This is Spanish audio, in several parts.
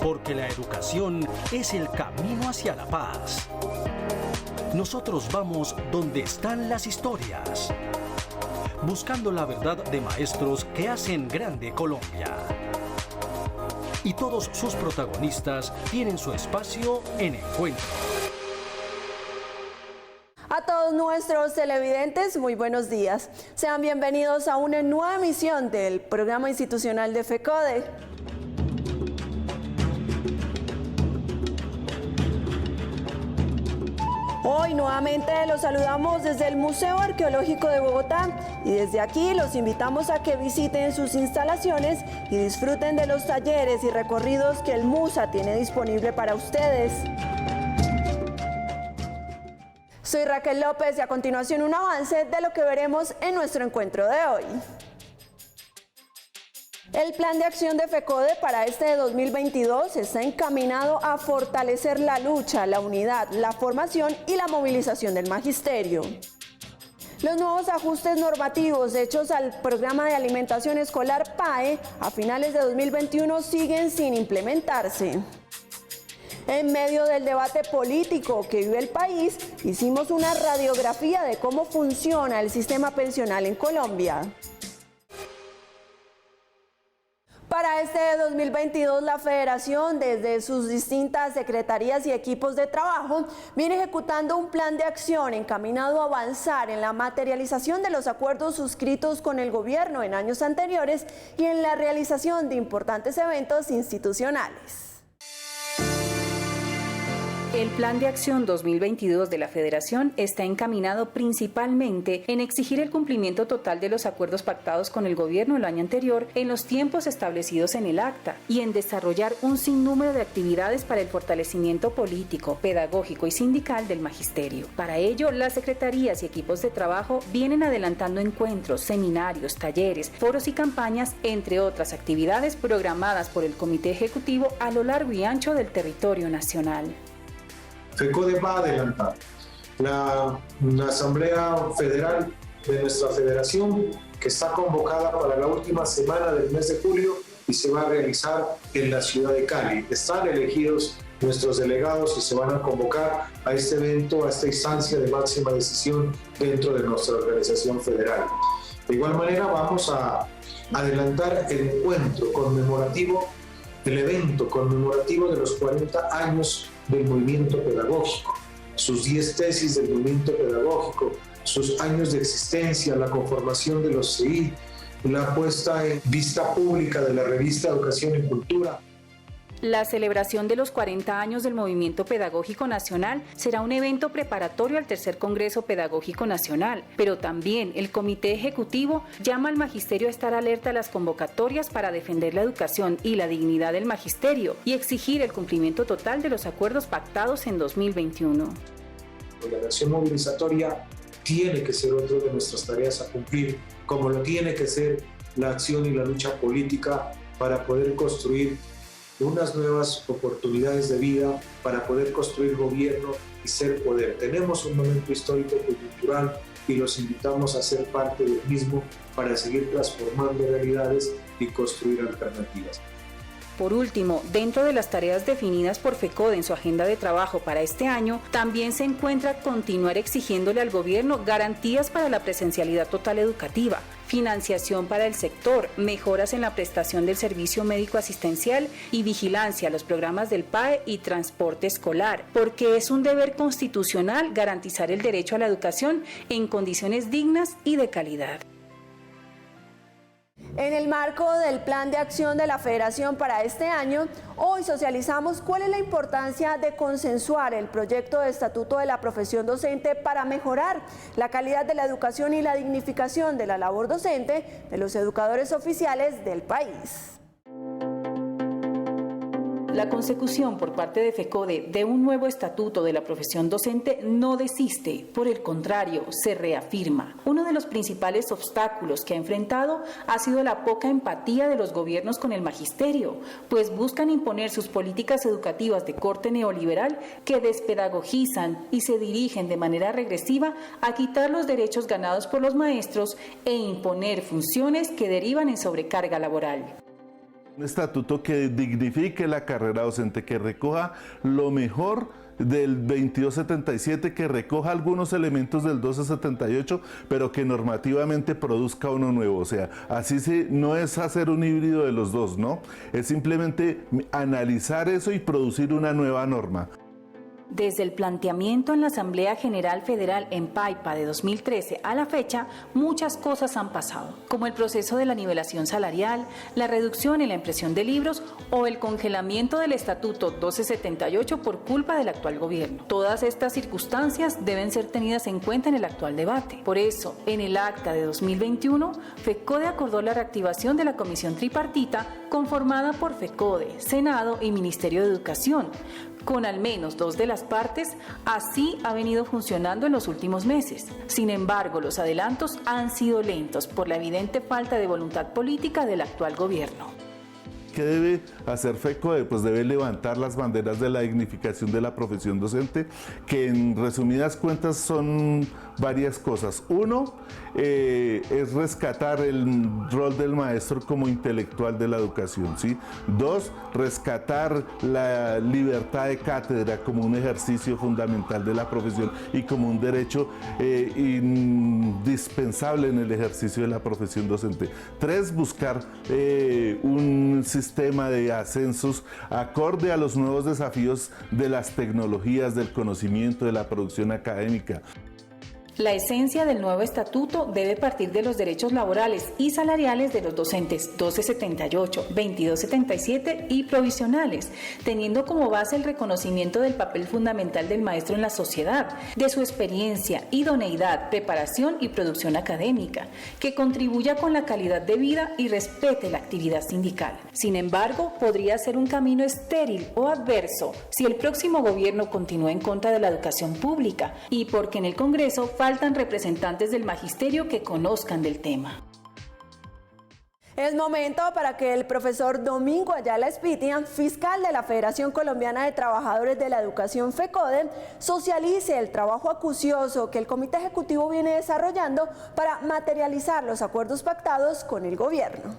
Porque la educación es el camino hacia la paz. Nosotros vamos donde están las historias, buscando la verdad de maestros que hacen grande Colombia. Y todos sus protagonistas tienen su espacio en Encuentro. A todos nuestros televidentes, muy buenos días. Sean bienvenidos a una nueva emisión del programa institucional de FECODE. Hoy nuevamente los saludamos desde el Museo Arqueológico de Bogotá y desde aquí los invitamos a que visiten sus instalaciones y disfruten de los talleres y recorridos que el MUSA tiene disponible para ustedes. Soy Raquel López y a continuación un avance de lo que veremos en nuestro encuentro de hoy. El plan de acción de FECODE para este 2022 está encaminado a fortalecer la lucha, la unidad, la formación y la movilización del magisterio. Los nuevos ajustes normativos hechos al programa de alimentación escolar PAE a finales de 2021 siguen sin implementarse. En medio del debate político que vive el país, hicimos una radiografía de cómo funciona el sistema pensional en Colombia. Para este 2022, la Federación, desde sus distintas secretarías y equipos de trabajo, viene ejecutando un plan de acción encaminado a avanzar en la materialización de los acuerdos suscritos con el gobierno en años anteriores y en la realización de importantes eventos institucionales. El Plan de Acción 2022 de la Federación está encaminado principalmente en exigir el cumplimiento total de los acuerdos pactados con el gobierno el año anterior en los tiempos establecidos en el acta y en desarrollar un sinnúmero de actividades para el fortalecimiento político, pedagógico y sindical del magisterio. Para ello, las secretarías y equipos de trabajo vienen adelantando encuentros, seminarios, talleres, foros y campañas, entre otras actividades programadas por el Comité Ejecutivo a lo largo y ancho del territorio nacional. FECODE va a adelantar. La Asamblea Federal de nuestra federación, que está convocada para la última semana del mes de julio y se va a realizar en la ciudad de Cali. Están elegidos nuestros delegados y se van a convocar a este evento, a esta instancia de máxima decisión dentro de nuestra organización federal. De igual manera vamos a adelantar el encuentro conmemorativo, el evento conmemorativo de los 40 años del movimiento pedagógico, sus 10 tesis del movimiento pedagógico, sus años de existencia, la conformación de los CEI, la puesta en vista pública de la revista Educación y Cultura. La celebración de los 40 años del Movimiento Pedagógico Nacional será un evento preparatorio al Tercer Congreso Pedagógico Nacional, pero también el Comité Ejecutivo llama al magisterio a estar alerta a las convocatorias para defender la educación y la dignidad del magisterio y exigir el cumplimiento total de los acuerdos pactados en 2021. La acción movilizatoria tiene que ser otra de nuestras tareas a cumplir, como lo tiene que ser la acción y la lucha política para poder construir unas nuevas oportunidades de vida, para poder construir gobierno y ser poder. Tenemos un momento histórico coyuntural y los invitamos a ser parte del mismo para seguir transformando realidades y construir alternativas. Por último, dentro de las tareas definidas por FECODE en su agenda de trabajo para este año, también se encuentra continuar exigiéndole al gobierno garantías para la presencialidad total educativa, financiación para el sector, mejoras en la prestación del servicio médico asistencial y vigilancia a los programas del PAE y transporte escolar, porque es un deber constitucional garantizar el derecho a la educación en condiciones dignas y de calidad. En el marco del plan de acción de la Federación para este año, hoy socializamos cuál es la importancia de consensuar el proyecto de estatuto de la profesión docente para mejorar la calidad de la educación y la dignificación de la labor docente de los educadores oficiales del país. La consecución por parte de FECODE de un nuevo estatuto de la profesión docente no desiste, por el contrario, se reafirma. Uno de los principales obstáculos que ha enfrentado ha sido la poca empatía de los gobiernos con el magisterio, pues buscan imponer sus políticas educativas de corte neoliberal que despedagogizan y se dirigen de manera regresiva a quitar los derechos ganados por los maestros e imponer funciones que derivan en sobrecarga laboral. Un estatuto que dignifique la carrera docente, que recoja lo mejor del 2277, que recoja algunos elementos del 1278, pero que normativamente produzca uno nuevo. O sea, no es hacer un híbrido de los dos, ¿no? Es simplemente analizar eso y producir una nueva norma. Desde el planteamiento en la Asamblea General Federal en Paipa de 2013 a la fecha, muchas cosas han pasado, como el proceso de la nivelación salarial, la reducción en la impresión de libros o el congelamiento del Estatuto 1278 por culpa del actual gobierno. Todas estas circunstancias deben ser tenidas en cuenta en el actual debate. Por eso, en el acta de 2021, FECODE acordó la reactivación de la comisión tripartita conformada por FECODE, Senado y Ministerio de Educación, con al menos 2 de las partes. Así ha venido funcionando en los últimos meses. Sin embargo, los adelantos han sido lentos por la evidente falta de voluntad política del actual gobierno. ¿Qué debe hacer FECODE? Pues debe levantar las banderas de la dignificación de la profesión docente, que en resumidas cuentas son varias cosas. Uno, es rescatar el rol del maestro como intelectual de la educación, ¿sí? Dos, rescatar la libertad de cátedra como un ejercicio fundamental de la profesión y como un derecho indispensable en el ejercicio de la profesión docente. Tres, buscar un sistema de ascensos acorde a los nuevos desafíos de las tecnologías, del conocimiento, de la producción académica. La esencia del nuevo estatuto debe partir de los derechos laborales y salariales de los docentes 1278, 2277 y provisionales, teniendo como base el reconocimiento del papel fundamental del maestro en la sociedad, de su experiencia, idoneidad, preparación y producción académica, que contribuya con la calidad de vida y respete la actividad sindical. Sin embargo, podría ser un camino estéril o adverso si el próximo gobierno continúa en contra de la educación pública y porque en el Congreso faltan representantes del magisterio que conozcan del tema. Es momento para que el profesor Domingo Ayala Espitia, fiscal de la Federación Colombiana de Trabajadores de la Educación FECODE, socialice el trabajo acucioso que el Comité Ejecutivo viene desarrollando para materializar los acuerdos pactados con el gobierno.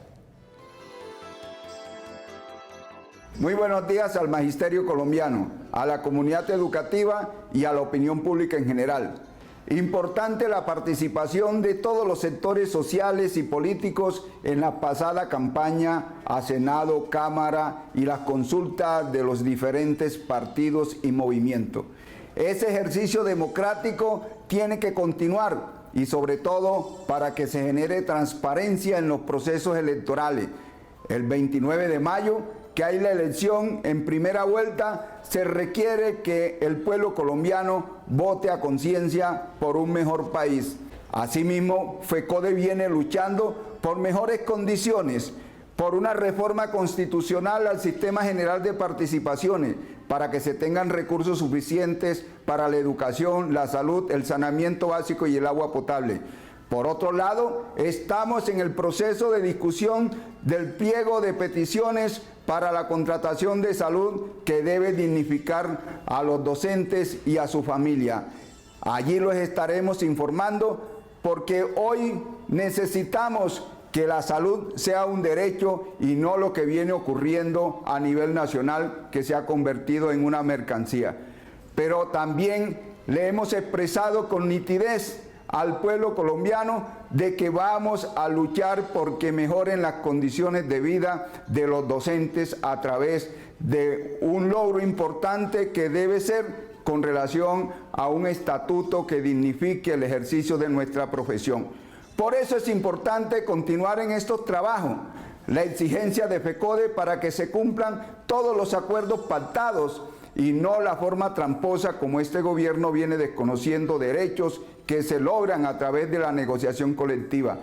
Muy buenos días al magisterio colombiano, a la comunidad educativa y a la opinión pública en general. Importante la participación de todos los sectores sociales y políticos en la pasada campaña a Senado, Cámara y las consultas de los diferentes partidos y movimientos. Ese ejercicio democrático tiene que continuar y sobre todo para que se genere transparencia en los procesos electorales. El 29 de mayo, que hay la elección en primera vuelta, se requiere que el pueblo colombiano vote a conciencia por un mejor país. Asimismo, FECODE viene luchando por mejores condiciones, por una reforma constitucional al Sistema General de Participaciones, para que se tengan recursos suficientes para la educación, la salud, el saneamiento básico y el agua potable. Por otro lado, estamos en el proceso de discusión del pliego de peticiones para la contratación de salud que debe dignificar a los docentes y a su familia. Allí los estaremos informando porque hoy necesitamos que la salud sea un derecho y no lo que viene ocurriendo a nivel nacional, que se ha convertido en una mercancía. Pero también le hemos expresado con nitidez al pueblo colombiano de que vamos a luchar porque mejoren las condiciones de vida de los docentes a través de un logro importante que debe ser con relación a un estatuto que dignifique el ejercicio de nuestra profesión. Por eso es importante continuar en estos trabajos, la exigencia de FECODE para que se cumplan todos los acuerdos pactados y no la forma tramposa como este gobierno viene desconociendo derechos que se logran a través de la negociación colectiva.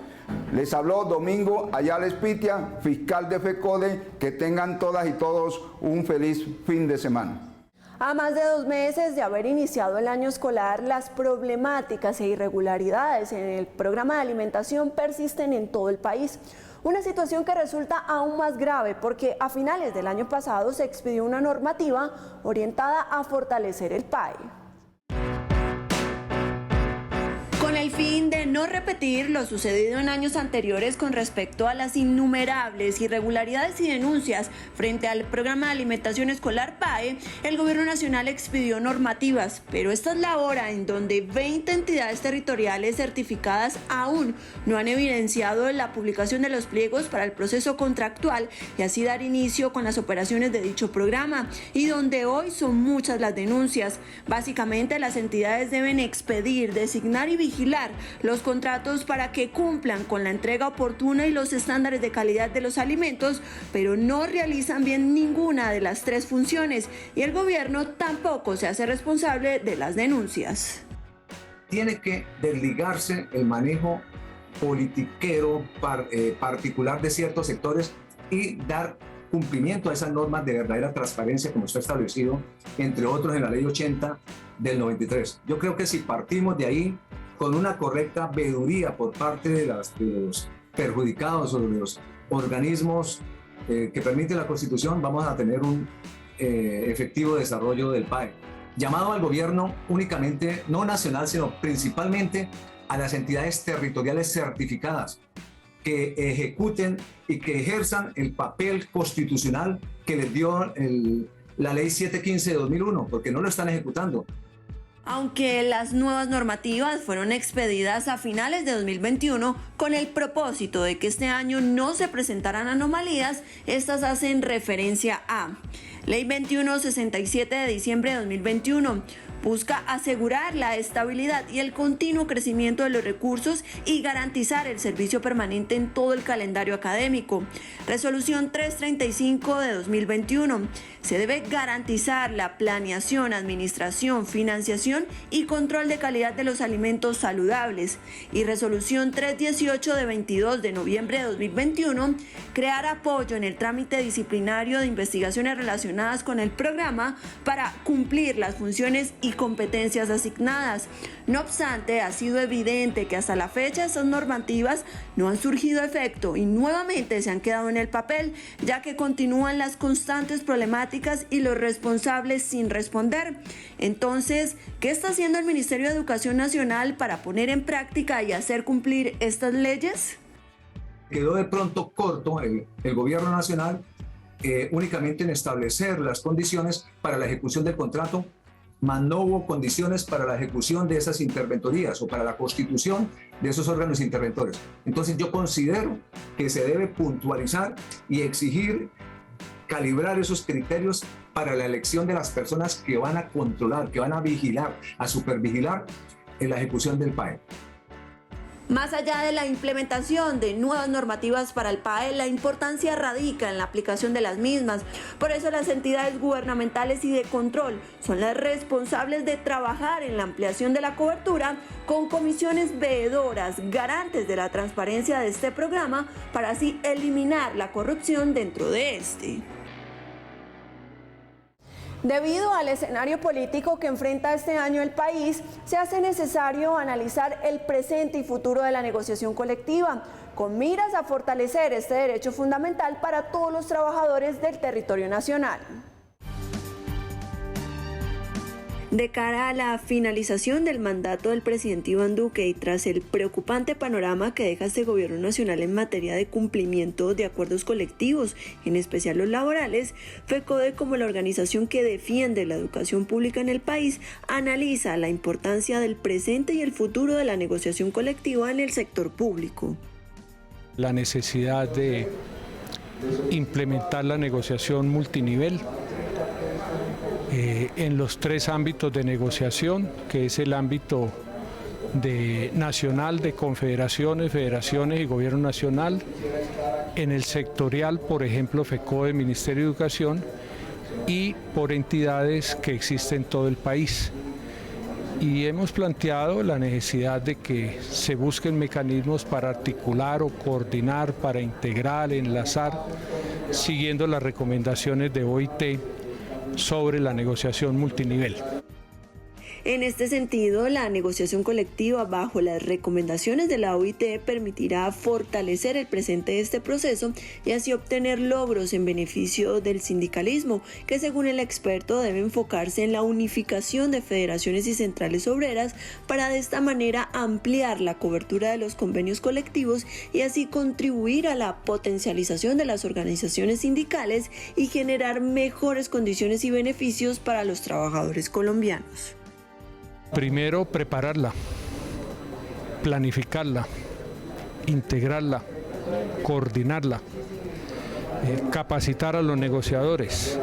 Les habló Domingo Ayala Espitia, fiscal de FECODE. Que tengan todas y todos un feliz fin de semana. A más de 2 meses de haber iniciado el año escolar, las problemáticas e irregularidades en el programa de alimentación persisten en todo el país. Una situación que resulta aún más grave porque a finales del año pasado se expidió una normativa orientada a fortalecer el PAE. Con el el fin de no repetir lo sucedido en años anteriores con respecto a las innumerables irregularidades y denuncias frente al programa de alimentación escolar PAE, el Gobierno Nacional expidió normativas, pero esta es la hora en donde 20 entidades territoriales certificadas aún no han evidenciado la publicación de los pliegos para el proceso contractual y así dar inicio con las operaciones de dicho programa, y donde hoy son muchas las denuncias. Básicamente, las entidades deben expedir, designar y vigilar los contratos para que cumplan con la entrega oportuna y los estándares de calidad de los alimentos, pero no realizan bien ninguna de las tres funciones y el gobierno tampoco se hace responsable de las denuncias. Tiene que desligarse el manejo politiquero particular de ciertos sectores y dar cumplimiento a esas normas de verdadera transparencia como está establecido, entre otros, en la Ley 80 del 93. Yo creo que si partimos de ahí con una correcta veeduría por parte de los perjudicados o de los organismos que permiten la Constitución, vamos a tener un efectivo desarrollo del PAE. Llamado al gobierno únicamente, no nacional, sino principalmente a las entidades territoriales certificadas que ejecuten y que ejerzan el papel constitucional que les dio la Ley 715 de 2001, porque no lo están ejecutando. Aunque las nuevas normativas fueron expedidas a finales de 2021 con el propósito de que este año no se presentaran anomalías, estas hacen referencia a Ley 2167 de diciembre de 2021. Busca asegurar la estabilidad y el continuo crecimiento de los recursos y garantizar el servicio permanente en todo el calendario académico. Resolución 335 de 2021. Se debe garantizar la planeación, administración, financiación y control de calidad de los alimentos saludables. Y Resolución 318 de 22 de noviembre de 2021. Crear apoyo en el trámite disciplinario de investigaciones relacionadas con el programa para cumplir las funciones y competencias asignadas. No obstante, ha sido evidente que hasta la fecha esas normativas no han surgido efecto y nuevamente se han quedado en el papel, ya que continúan las constantes problemáticas y los responsables sin responder. Entonces, ¿qué está haciendo el Ministerio de Educación Nacional para poner en práctica y hacer cumplir estas leyes? Quedó de pronto corto el gobierno nacional únicamente en establecer las condiciones para la ejecución del contrato, mas no hubo condiciones para la ejecución de esas interventorías o para la constitución de esos órganos interventores. Entonces yo considero que se debe puntualizar y exigir, calibrar esos criterios para la elección de las personas que van a controlar, que van a vigilar, a supervigilar en la ejecución del PAE. Más allá de la implementación de nuevas normativas para el PAE, la importancia radica en la aplicación de las mismas. Por eso las entidades gubernamentales y de control son las responsables de trabajar en la ampliación de la cobertura con comisiones veedoras, garantes de la transparencia de este programa, para así eliminar la corrupción dentro de este. Debido al escenario político que enfrenta este año el país, se hace necesario analizar el presente y futuro de la negociación colectiva, con miras a fortalecer este derecho fundamental para todos los trabajadores del territorio nacional. De cara a la finalización del mandato del presidente Iván Duque y tras el preocupante panorama que deja este gobierno nacional en materia de cumplimiento de acuerdos colectivos, en especial los laborales, FECODE, como la organización que defiende la educación pública en el país, analiza la importancia del presente y el futuro de la negociación colectiva en el sector público. La necesidad de implementar la negociación multinivel en los tres ámbitos de negociación, que es el ámbito nacional de confederaciones, federaciones y gobierno nacional, en el sectorial, por ejemplo, FECODE, Ministerio de Educación, y por entidades que existen en todo el país. Y hemos planteado la necesidad de que se busquen mecanismos para articular o coordinar, para integrar, enlazar, siguiendo las recomendaciones de OIT sobre la negociación multinivel. En este sentido, la negociación colectiva bajo las recomendaciones de la OIT permitirá fortalecer el presente de este proceso y así obtener logros en beneficio del sindicalismo, que según el experto debe enfocarse en la unificación de federaciones y centrales obreras para de esta manera ampliar la cobertura de los convenios colectivos y así contribuir a la potencialización de las organizaciones sindicales y generar mejores condiciones y beneficios para los trabajadores colombianos. Primero, prepararla, planificarla, integrarla, coordinarla, capacitar a los negociadores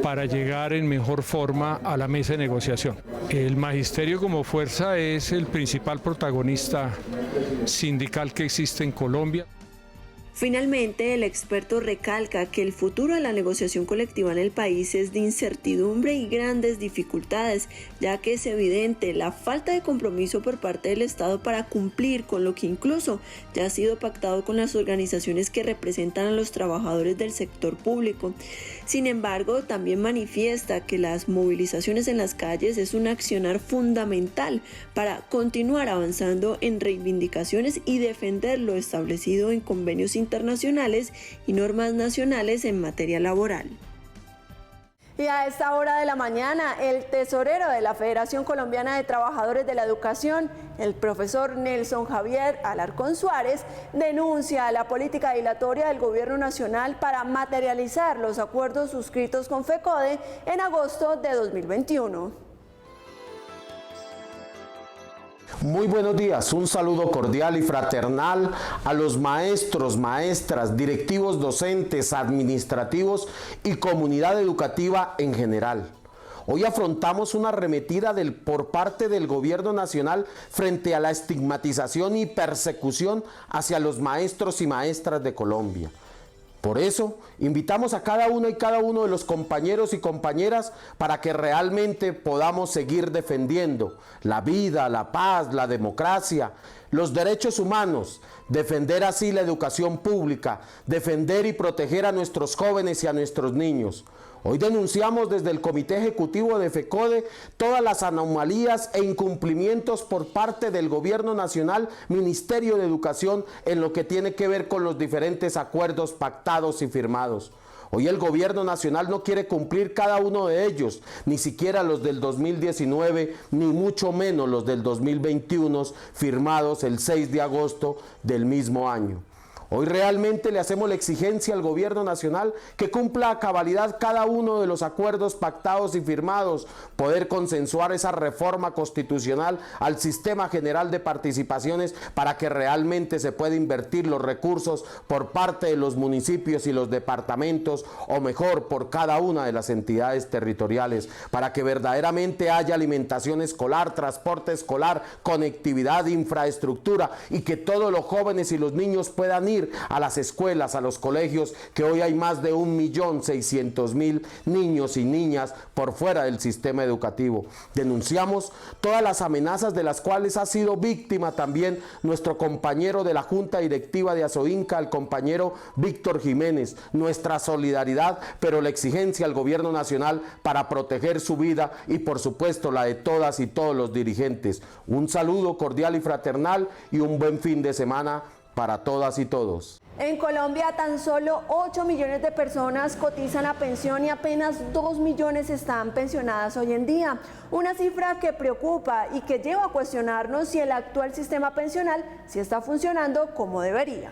para llegar en mejor forma a la mesa de negociación. El magisterio como fuerza es el principal protagonista sindical que existe en Colombia. Finalmente, el experto recalca que el futuro de la negociación colectiva en el país es de incertidumbre y grandes dificultades, ya que es evidente la falta de compromiso por parte del Estado para cumplir con lo que incluso ya ha sido pactado con las organizaciones que representan a los trabajadores del sector público. Sin embargo, también manifiesta que las movilizaciones en las calles es un accionar fundamental para continuar avanzando en reivindicaciones y defender lo establecido en convenios internacionales y normas nacionales en materia laboral. Y a esta hora de la mañana, el tesorero de la Federación Colombiana de Trabajadores de la Educación, el profesor Nelson Javier Alarcón Suárez, denuncia la política dilatoria del Gobierno Nacional para materializar los acuerdos suscritos con FECODE en agosto de 2021. Muy buenos días, un saludo cordial y fraternal a los maestros, maestras, directivos docentes, administrativos y comunidad educativa en general. Hoy afrontamos una arremetida por parte del Gobierno Nacional frente a la estigmatización y persecución hacia los maestros y maestras de Colombia. Por eso, invitamos a cada una y cada uno de los compañeros y compañeras para que realmente podamos seguir defendiendo la vida, la paz, la democracia, los derechos humanos, defender así la educación pública, defender y proteger a nuestros jóvenes y a nuestros niños. Hoy denunciamos desde el Comité Ejecutivo de FECODE todas las anomalías e incumplimientos por parte del Gobierno Nacional, Ministerio de Educación, en lo que tiene que ver con los diferentes acuerdos pactados y firmados. Hoy el Gobierno Nacional no quiere cumplir cada uno de ellos, ni siquiera los del 2019, ni mucho menos los del 2021, firmados el 6 de agosto del mismo año. Hoy realmente le hacemos la exigencia al Gobierno Nacional que cumpla a cabalidad cada uno de los acuerdos pactados y firmados, poder consensuar esa reforma constitucional al Sistema General de Participaciones para que realmente se pueda invertir los recursos por parte de los municipios y los departamentos, o mejor, por cada una de las entidades territoriales, para que verdaderamente haya alimentación escolar, transporte escolar, conectividad, infraestructura y que todos los jóvenes y los niños puedan ir a las escuelas, a los colegios, que hoy hay más de 1.600.000 niños y niñas por fuera del sistema educativo. Denunciamos todas las amenazas de las cuales ha sido víctima también nuestro compañero de la Junta Directiva de Asoinca, el compañero Víctor Jiménez. Nuestra solidaridad, pero la exigencia al Gobierno Nacional para proteger su vida y por supuesto la de todas y todos los dirigentes. Un saludo cordial y fraternal y un buen fin de semana para todas y todos. En Colombia, tan solo 8 millones de personas cotizan a pensión y apenas 2 millones están pensionadas hoy en día. Una cifra que preocupa y que lleva a cuestionarnos si el actual sistema pensional sí está funcionando como debería.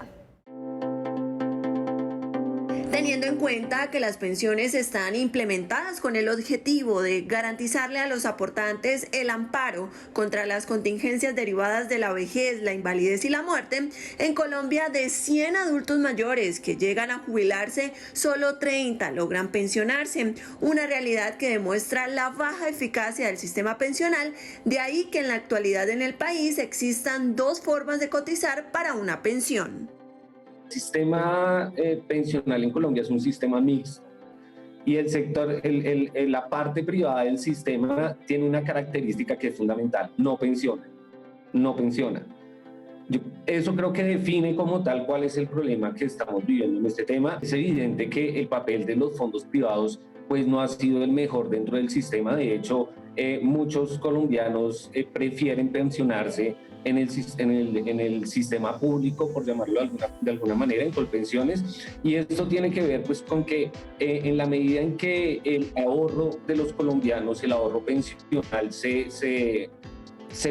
Teniendo en cuenta que las pensiones están implementadas con el objetivo de garantizarle a los aportantes el amparo contra las contingencias derivadas de la vejez, la invalidez y la muerte, en Colombia de 100 adultos mayores que llegan a jubilarse, solo 30 logran pensionarse, una realidad que demuestra la baja eficacia del sistema pensional, de ahí que en la actualidad en el país existan dos formas de cotizar para una pensión. El sistema pensional en Colombia es un sistema mixto y el sector, la parte privada del sistema tiene una característica que es fundamental: no pensiona. Eso creo que define como tal cuál es el problema que estamos viviendo en este tema. Es evidente que el papel de los fondos privados pues no ha sido el mejor dentro del sistema. De hecho, muchos colombianos prefieren pensionarse en el sistema público, por llamarlo de alguna manera, en Colpensiones, y esto tiene que ver pues con que en la medida en que el ahorro de los colombianos, el ahorro pensional se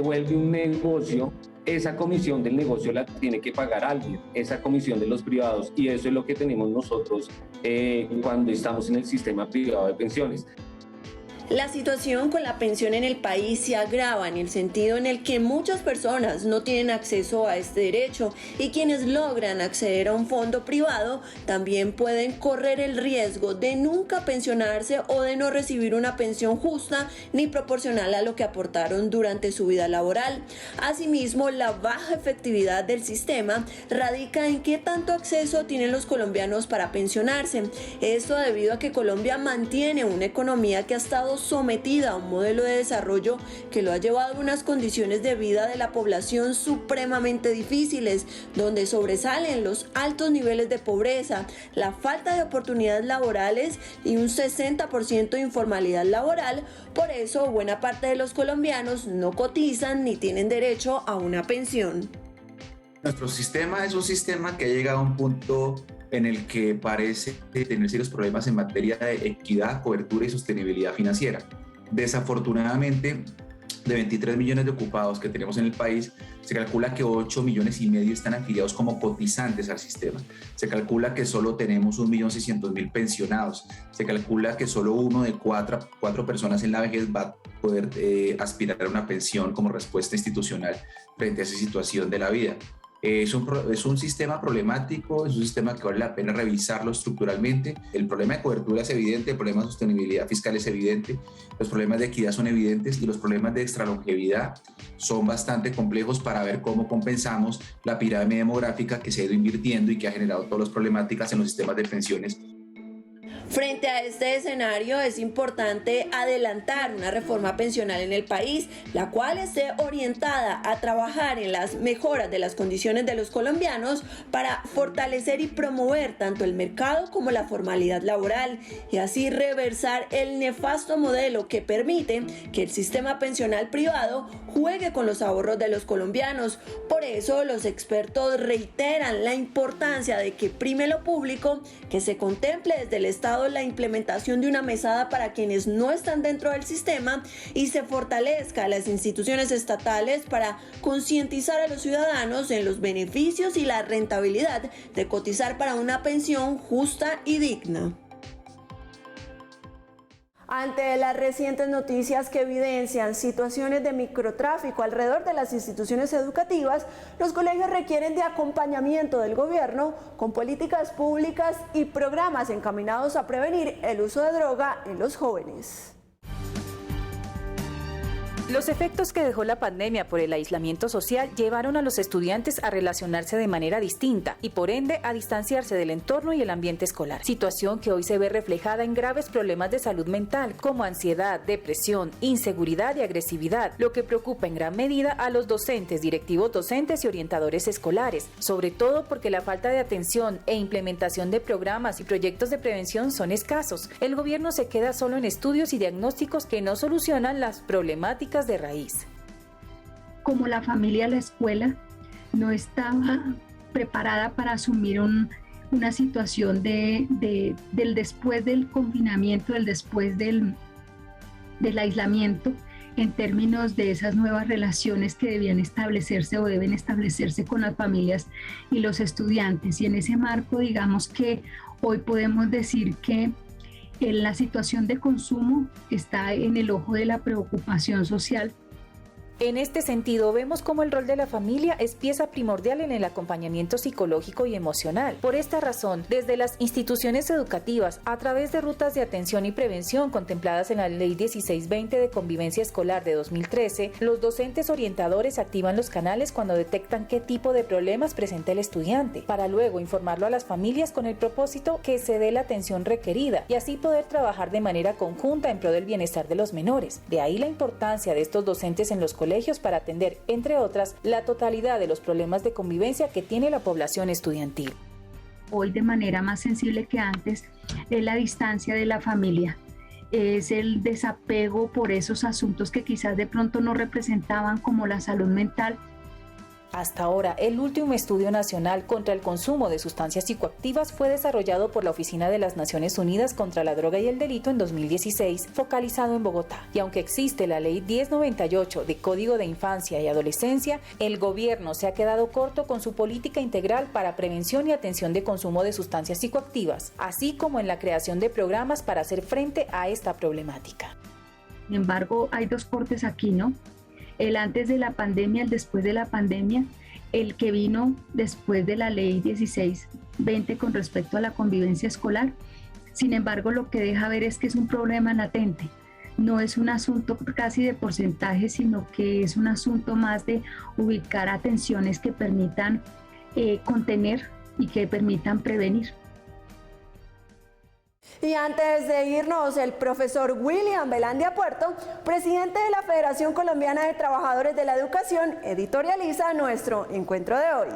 vuelve un negocio, esa comisión del negocio la tiene que pagar alguien, esa comisión de los privados, y eso es lo que tenemos nosotros cuando estamos en el sistema privado de pensiones. La situación con la pensión en el país se agrava en el sentido en el que muchas personas no tienen acceso a este derecho y quienes logran acceder a un fondo privado también pueden correr el riesgo de nunca pensionarse o de no recibir una pensión justa ni proporcional a lo que aportaron durante su vida laboral. Asimismo, la baja efectividad del sistema radica en qué tanto acceso tienen los colombianos para pensionarse. Esto debido a que Colombia mantiene una economía que ha estado sometida a un modelo de desarrollo que lo ha llevado a unas condiciones de vida de la población supremamente difíciles, donde sobresalen los altos niveles de pobreza, la falta de oportunidades laborales y un 60% de informalidad laboral. Por eso, buena parte de los colombianos no cotizan ni tienen derecho a una pensión. Nuestro sistema es un sistema que ha llegado a un punto en el que parece tener serios problemas en materia de equidad, cobertura y sostenibilidad financiera. Desafortunadamente, de 23 millones de ocupados que tenemos en el país, se calcula que 8,5 millones están afiliados como cotizantes al sistema. Se calcula que solo tenemos 1.600.000 pensionados. Se calcula que solo uno de cuatro personas en la vejez va a poder aspirar a una pensión como respuesta institucional frente a esa situación de la vida. Es un sistema problemático, es un sistema que vale la pena revisarlo estructuralmente. El problema de cobertura es evidente, el problema de sostenibilidad fiscal es evidente, los problemas de equidad son evidentes y los problemas de extralongevidad son bastante complejos para ver cómo compensamos la pirámide demográfica que se ha ido invirtiendo y que ha generado todas las problemáticas en los sistemas de pensiones. Frente a este escenario es importante adelantar una reforma pensional en el país, la cual esté orientada a trabajar en las mejoras de las condiciones de los colombianos para fortalecer y promover tanto el mercado como la formalidad laboral y así reversar el nefasto modelo que permite que el sistema pensional privado juegue con los ahorros de los colombianos. Por eso los expertos reiteran la importancia de que prime lo público, que se contemple desde el Estado la implementación de una mesada para quienes no están dentro del sistema y se fortalezca a las instituciones estatales para concientizar a los ciudadanos en los beneficios y la rentabilidad de cotizar para una pensión justa y digna. Ante las recientes noticias que evidencian situaciones de microtráfico alrededor de las instituciones educativas, los colegios requieren de acompañamiento del gobierno con políticas públicas y programas encaminados a prevenir el uso de droga en los jóvenes. Los efectos que dejó la pandemia por el aislamiento social llevaron a los estudiantes a relacionarse de manera distinta y por ende a distanciarse del entorno y el ambiente escolar, situación que hoy se ve reflejada en graves problemas de salud mental como ansiedad, depresión, inseguridad y agresividad, lo que preocupa en gran medida a los docentes, directivos docentes y orientadores escolares, sobre todo porque la falta de atención e implementación de programas y proyectos de prevención son escasos. El gobierno se queda solo en estudios y diagnósticos que no solucionan las problemáticas de raíz. Como la familia, la escuela no estaba preparada para asumir una situación del después del confinamiento, del después del aislamiento, en términos de esas nuevas relaciones que debían establecerse o deben establecerse con las familias y los estudiantes. Y en ese marco, digamos que hoy podemos decir que la situación de consumo está en el ojo de la preocupación social. En este sentido, vemos cómo el rol de la familia es pieza primordial en el acompañamiento psicológico y emocional. Por esta razón, desde las instituciones educativas, a través de rutas de atención y prevención contempladas en la Ley 1620 de Convivencia Escolar de 2013, los docentes orientadores activan los canales cuando detectan qué tipo de problemas presenta el estudiante, para luego informarlo a las familias con el propósito que se dé la atención requerida y así poder trabajar de manera conjunta en pro del bienestar de los menores. De ahí la importancia de estos docentes en los colegios para atender, entre otras, la totalidad de los problemas de convivencia que tiene la población estudiantil. Hoy de manera más sensible que antes es la distancia de la familia. es el desapego por esos asuntos que quizás de pronto no representaban, como la salud mental. Hasta ahora, el último estudio nacional contra el consumo de sustancias psicoactivas fue desarrollado por la Oficina de las Naciones Unidas contra la Droga y el Delito en 2016, focalizado en Bogotá. Y aunque existe la Ley 1098 de Código de Infancia y Adolescencia, el gobierno se ha quedado corto con su política integral para prevención y atención de consumo de sustancias psicoactivas, así como en la creación de programas para hacer frente a esta problemática. Sin embargo, hay dos cortes aquí, ¿no? El antes de la pandemia, el después de la pandemia, el que vino después de la ley 1620 con respecto a la convivencia escolar. Sin embargo, lo que deja ver es que es un problema latente. No es un asunto casi de porcentaje, sino que es un asunto más de ubicar atenciones que permitan contener y que permitan prevenir. Y antes de irnos, el profesor William Velandia Puerto, presidente de la Federación Colombiana de Trabajadores de la Educación, editorializa nuestro encuentro de hoy.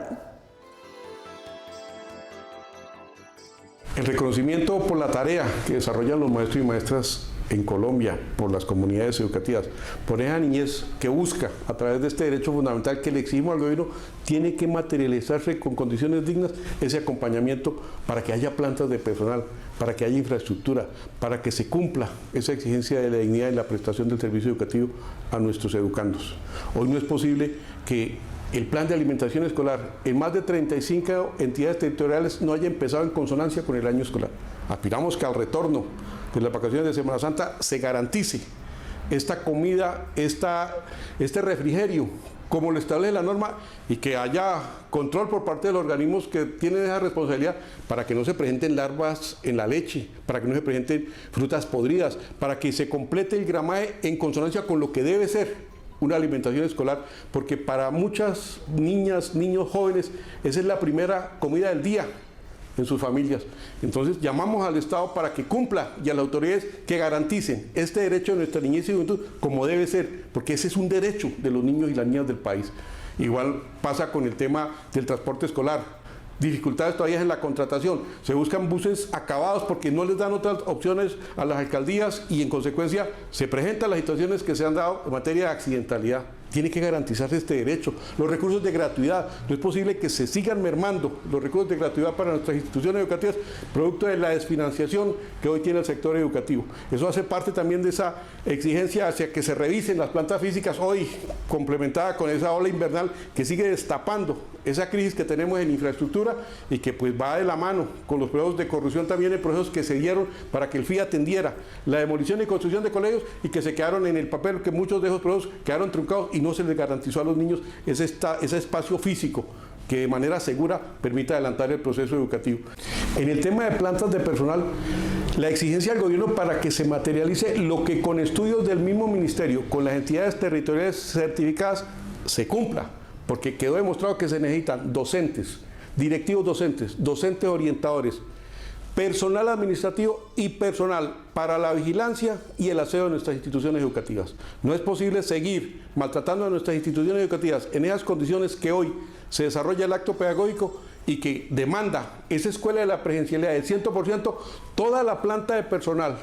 El reconocimiento por la tarea que desarrollan los maestros y maestras en Colombia, por las comunidades educativas, por esa niñez que busca a través de este derecho fundamental que le exigimos al gobierno, tiene que materializarse con condiciones dignas, ese acompañamiento para que haya plantas de personal, para que haya infraestructura, para que se cumpla esa exigencia de la dignidad y la prestación del servicio educativo a nuestros educandos. Hoy no es posible que el plan de alimentación escolar en más de 35 entidades territoriales no haya empezado en consonancia con el año escolar. Aspiramos que al retorno de las vacaciones de Semana Santa se garantice esta comida, este refrigerio, como lo establece la norma, y que haya control por parte de los organismos que tienen esa responsabilidad para que no se presenten larvas en la leche, para que no se presenten frutas podridas, para que se complete el gramaje en consonancia con lo que debe ser una alimentación escolar, porque para muchas niñas, niños, jóvenes, esa es la primera comida del día en sus familias. Entonces llamamos al Estado para que cumpla y a las autoridades que garanticen este derecho de nuestra niñez y juventud como debe ser, porque ese es un derecho de los niños y las niñas del país. Igual pasa con el tema del transporte escolar. Dificultades todavía en la contratación. Se buscan buses acabados porque no les dan otras opciones a las alcaldías y en consecuencia se presentan las situaciones que se han dado en materia de accidentalidad. Tiene que garantizarse este derecho. Los recursos de gratuidad. No es posible que se sigan mermando los recursos de gratuidad para nuestras instituciones educativas, producto de la desfinanciación que hoy tiene el sector educativo. Eso hace parte también de esa exigencia hacia que se revisen las plantas físicas, hoy complementada con esa ola invernal que sigue destapando esa crisis que tenemos en infraestructura y que pues va de la mano con los procesos de corrupción también en procesos que se dieron para que el FIA atendiera la demolición y construcción de colegios y que se quedaron en el papel, que muchos de esos procesos quedaron truncados y no se les garantizó a los niños ese espacio físico que de manera segura permita adelantar el proceso educativo. En el tema de plantas de personal, la exigencia al gobierno para que se materialice lo que con estudios del mismo ministerio, con las entidades territoriales certificadas, se cumpla, porque quedó demostrado que se necesitan docentes, directivos docentes, docentes orientadores, personal administrativo y personal para la vigilancia y el aseo de nuestras instituciones educativas. No es posible seguir maltratando a nuestras instituciones educativas en esas condiciones que hoy se desarrolla el acto pedagógico y que demanda esa escuela de la presencialidad del 100%, toda la planta de personal,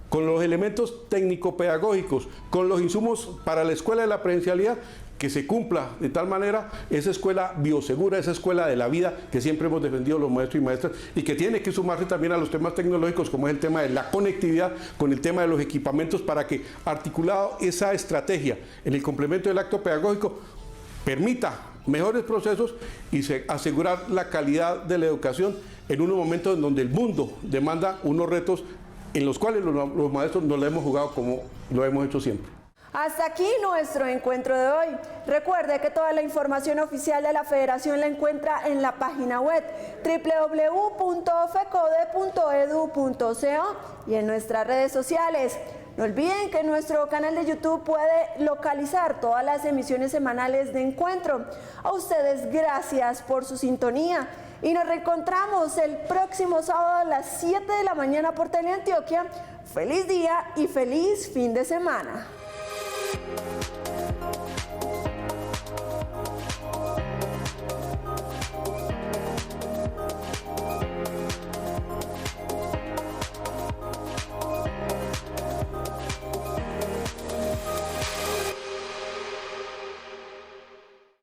con los elementos técnico-pedagógicos, con los insumos para la escuela de la presencialidad, que se cumpla de tal manera esa escuela biosegura, esa escuela de la vida que siempre hemos defendido los maestros y maestras y que tiene que sumarse también a los temas tecnológicos como es el tema de la conectividad con el tema de los equipamientos para que articulado esa estrategia en el complemento del acto pedagógico permita mejores procesos y asegurar la calidad de la educación en unos momentos en donde el mundo demanda unos retos en los cuales los maestros no lo hemos jugado como lo hemos hecho siempre. Hasta aquí nuestro encuentro de hoy. Recuerde que toda la información oficial de la Federación la encuentra en la página web www.fecode.edu.co y en nuestras redes sociales. No olviden que en nuestro canal de YouTube puede localizar todas las emisiones semanales de Encuentro. A ustedes gracias por su sintonía y nos reencontramos el próximo sábado a las 7 de la mañana por Teleantioquia. Feliz día y feliz fin de semana.